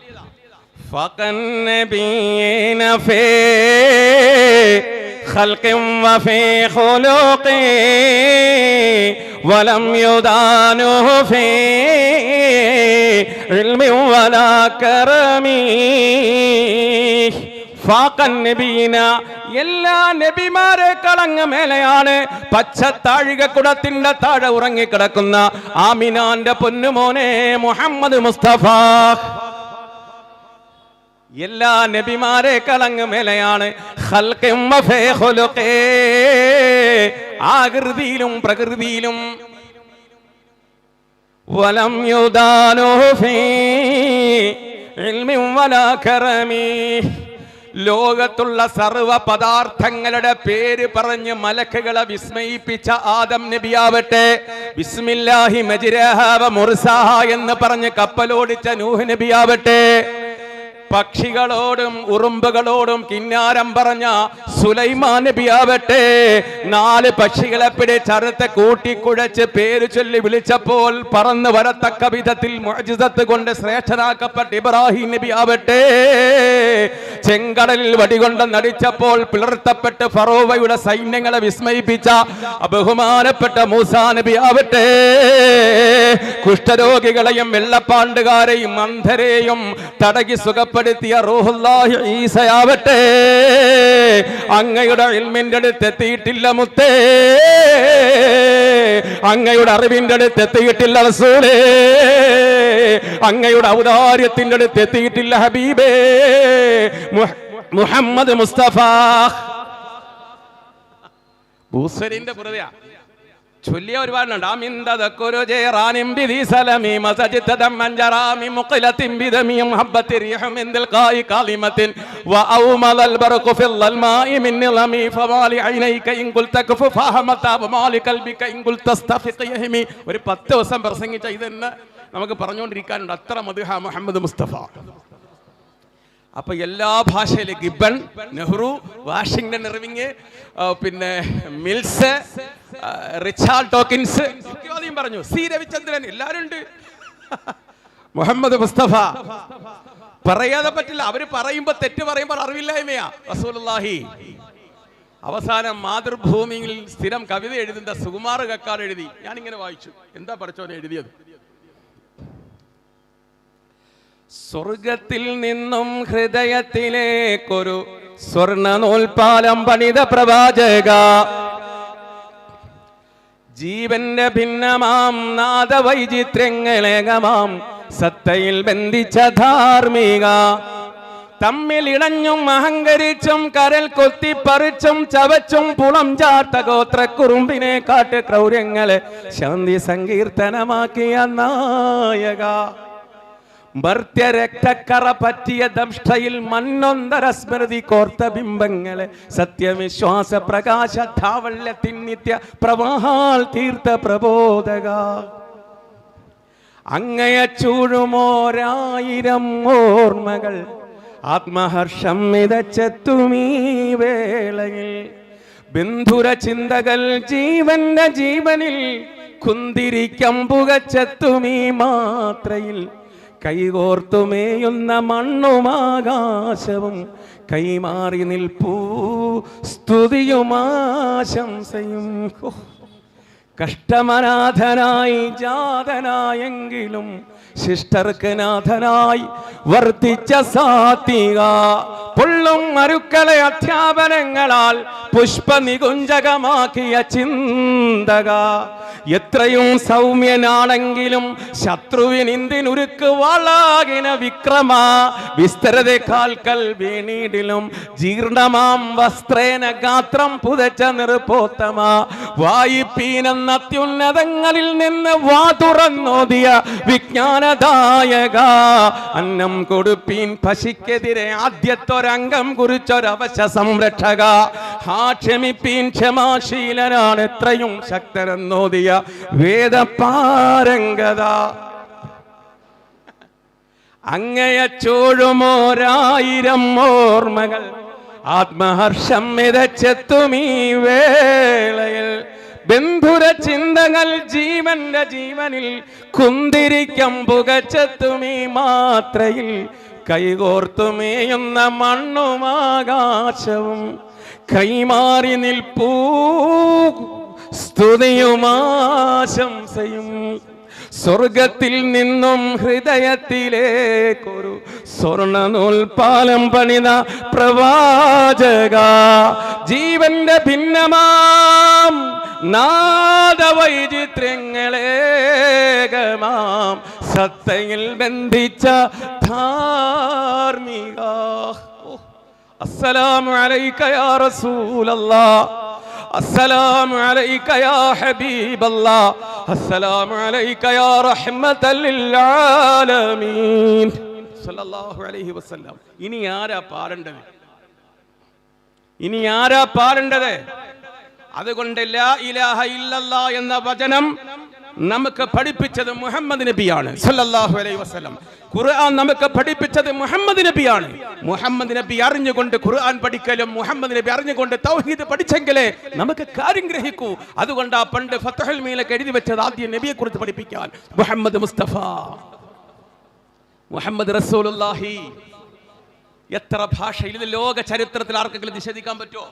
വലം യുദാനുഹു ഫീ ഇൽമി വലാ കറമി ഫാഖൻ നബീന, എല്ലാ നബിമാരെക്കാൾ അങ്ങ് മേലെയാണ്. പച്ചത്താഴികക്കുടത്തിന്റെ താഴെ ഉറങ്ങിക്കിടക്കുന്ന ആമിനാന്റെ പൊന്നുമോനെ മുഹമ്മദ് മുസ്തഫ എല്ലാ നബിമാരെക്കാൾ അങ്ങ് മേലെയാണ്. ആകൃതിയിലും പ്രകൃതിയിലും. വലം യുദാനു ഫീ ഇൽമിൻ വലാ കറമി, ലോകത്തുള്ള സർവ പദാർത്ഥങ്ങളുടെ പേര് പറഞ്ഞ് മലക്കുകളെ വിസ്മയിപ്പിച്ച ആദം നബിയാവട്ടെ, ബിസ്മില്ലാഹി മജ്രാഹാ വ മുർസാഹാ എന്ന് പറഞ്ഞ് കപ്പലോടിച്ച നൂഹ് നബിയാവട്ടെ, പക്ഷികളോടും ഉറുമ്പുകളോടും കിന്നാരം പറഞ്ഞ സുലൈമാൻ നബിയാവട്ടെ, 4 പക്ഷികളെ പിടിച്ചറുത്ത് കൂട്ടിക്കുഴച്ച് പേര് ചൊല്ലി വിളിച്ചപ്പോൾ പറന്നു വരത്തക്ക വിധത്തിൽ മുഅ്ജിസത്ത് കൊണ്ട് ശ്രേഷ്ഠനാക്കപ്പെട്ട ഇബ്രാഹിം നബിയാവട്ടെ, ചെങ്കടലിൽ വടികൊണ്ട് നടിച്ചപ്പോൾ പിളർത്തപ്പെട്ട് ഫറോവയുടെ സൈന്യങ്ങളെ വിസ്മയിപ്പിച്ച ബഹുമാനപ്പെട്ട മൂസാ നബിയാവട്ടെ, കുഷ്ഠരോഗികളെയും വെള്ളപ്പാണ്ടുകാരെയും അന്ധരെയും തടകി സുഖപ്പെടുത്തിയ റൂഹുല്ലാഹി ഈസയാവട്ടെ, അങ്ങയുടെ ഇൽമിന്റെ അടുത്ത് എത്തിയിട്ടില്ല മുത്തേ, അങ്ങയുടെ അറിവിന്റെ അടുത്ത് എത്തിയിട്ടില്ല റസൂലേ, അങ്ങയുടെ ഔദാര്യത്തിന്റെ അടുത്ത് എത്തിയിട്ടില്ല ഹബീബേ മുഹമ്മദ് മുസ്തഫ. ബൂസരിന്റെ പുറതെയാ ചൊല്ലിയ ഒരുപാടുണ്ട്. ഒരു 10 ദിവസം പ്രസംഗിച്ച ഇതെന്ന് നമുക്ക് പറഞ്ഞുകൊണ്ടിരിക്കാനുണ്ട്, അത്ര മദ്ഹ മുഹമ്മദ് മുസ്തഫ. അപ്പൊ എല്ലാ ഭാഷയിലും ഗിബൺ, നെഹ്റു, വാഷിംഗ്ടൺ ഇർവിങ്, പിന്നെ മിൽസ്, റിച്ചാർഡ് ഡോക്കിൻസ് പറഞ്ഞു, സി രവിചന്ദ്രൻ, എല്ലാരും ഉണ്ട്. മുഹമ്മദ് മുസ്തഫ പറയാതെ പറ്റില്ല. അവര് പറയുമ്പോ തെറ്റ് പറയുമ്പോൾ അറിവില്ലായ്മയാ. റസൂലുള്ളാഹി അവസാനം മാതൃഭൂമിയിൽ സ്ഥിരം കവിത എഴുതുന്ന സുകുമാർ കക്കാട് എഴുതി. ഞാനിങ്ങനെ വായിച്ചു, എന്താ പഠിച്ചോനെ എഴുതിയത്? സ്വർഗത്തിൽ നിന്നും ഹൃദയത്തിലേക്കൊരു സ്വർണ്ണ നൂൽപാലം പണിത പ്രവാചക, ജീവന്റെ ഭിന്നമാം നാദവൈചിത്രങ്ങളേകമാം സത്തയിൽ ബന്ധിച്ച ധാർമ്മിക, തമ്മിലിടഞ്ഞും അഹങ്കരിച്ചും കരൽ കൊത്തിപ്പറിച്ചും ചവച്ചും പുളം ചാർത്ത ഗോത്രക്കുറുമ്പിനെ കാട്ട് ക്രൗര്യങ്ങളെ ശാന്തി സങ്കീർത്തനമാക്കിയ നായക, ഭർത്യരക്തക്കറ പറ്റിയ ദംഷ്ടയിൽ മണ്ണൊന്തര സ്മൃതി കോർത്ത ബിംബങ്ങളെ സത്യവിശ്വാസ പ്രകാശ ധാവള്യത്തിൻ നിത്യ പ്രവാഹാൽ തീർത്ത പ്രബോധക, അങ്ങയ ചൂഴുമോരായിരം ഓർമ്മകൾ ആത്മഹർഷം മിതച്ചെത്തുമീ വേളയിൽ, ബന്ധുര ചിന്തകൾ ജീവന്റെ ജീവനിൽ കുന്തിരിക്കമ്പുകച്ചെത്തുമീ മാത്രയിൽ, കൈകോർത്തുമേയുന്ന മണ്ണുമാകാശവും കൈമാറി നിൽപ്പൂ സ്തുതിയുമാശംസയും. കഷ്ടമനാഥനായി ജാതനായെങ്കിലും ശിഷ്ടർക്ക് നാഥനായി വർത്തിച്ച സാത്വിക, പൊള്ളും മരുക്കളെ അധ്യാപനങ്ങളാൽ പുഷ്പനികുഞ്ചകമാക്കിയ ചിന്തക, എത്രയും സൗമ്യനാണെങ്കിലും ശത്രുവിനിന്തിനുരുക്ക് വാളാകിന വിക്രമ, വിസ്തരതേക്കാൽക്കൽ വീണീടിലും ജീർണമാം വസ്ത്രേന ഗാത്രം പുതച്ച നിറുപോത്തമ, വായിപ്പീനെന്ന അത്യുന്നതങ്ങളിൽ നിന്ന് വാ തുറന്നോതിയ വിജ്ഞാനദായക, അന്നം കൊടുപ്പീൻ പശിക്കെതിരെ ആദ്യത്തൊരംഗം കുറിച്ചൊരവശ സംരക്ഷക, ക്ഷമിപ്പീൻ ക്ഷമാശീലനാണ് എത്രയും ശക്തരെന്നോദിയ വേദപാരംഗത, അങ്ങയ ചോഴുമോരായിരം ഓർമ്മകൾ ആത്മഹർഷം മിതച്ചെത്തുമീ വേളയിൽ, ബന്ധുര ചിന്തകൾ ജീവന്റെ ജീവനിൽ കുന്തിരിക്കമ്പുകച്ചെത്തുമീ മാത്രയിൽ, കൈകോർത്തുമേയുന്ന മണ്ണുമാകാശവും കൈമാറി നിൽപ്പൂ സ്തുതിയുമാശംസയും, സ്വർഗത്തിൽ നിന്നും ഹൃദയത്തിലേക്കൊരു സ്വർണ്ണ നൂൽപ്പാലം പണിത പ്രവാചക, ജീവന്റെ ഭിന്നമാം നാദവൈചിത്രങ്ങളേകമാം സത്തയിൽ ബന്ധിച്ച ധാർമ്മിക. അസ്സലാമു അലൈക യാ റസൂലല്ലാഹ്, അസ്സലാമു അലൈക യാ ഹബീബല്ലാഹ്, അസ്സലാമു അലൈക യാ റഹ്മത്തൽ ലിൽ ആലമീൻ സല്ലല്ലാഹു അലൈഹി വസല്ലം. ഇനി ആരാ പാടേണ്ടത്? ഇനി ആരാ പാടേണ്ടത്? അതുകൊണ്ട് ലാ ഇലാഹ ഇല്ലല്ലാഹ് എന്ന വചനം നമുക്ക് പഠിപ്പിച്ചത് മുഹമ്മദ് നബിയാണ് സല്ലല്ലാഹു അലൈഹി വസല്ലം. ഖുർആൻ നമുക്ക് പഠിപ്പിച്ചത് മുഹമ്മദ് നബിയാണ്. മുഹമ്മദ് നബി അറിഞ്ഞുകൊണ്ട് ഖുർആൻ പഠിക്കലും മുഹമ്മദ് നബി അറിഞ്ഞുകൊണ്ട് തൗഹീദ് പഠിച്ചെങ്കിലേ നമുക്ക് കാര്യം ഗ്രഹിക്കൂ. അതുകൊണ്ട് ആ പണ്ട് ഫത്ഹുൽ മീനൊക്കെ എഴുതി വെച്ചത് ആദ്യം നബിയെ കുറിച്ച് പഠിപ്പിക്കാൻ. മുഹമ്മദ് മുസ്തഫ, മുഹമ്മദ് റസൂലുള്ളാഹി. എത്ര ഭാഷയിൽ ലോക ചരിത്രത്തിൽ ആർക്കെങ്കിലും നിഷേധിക്കാൻ പറ്റുമോ?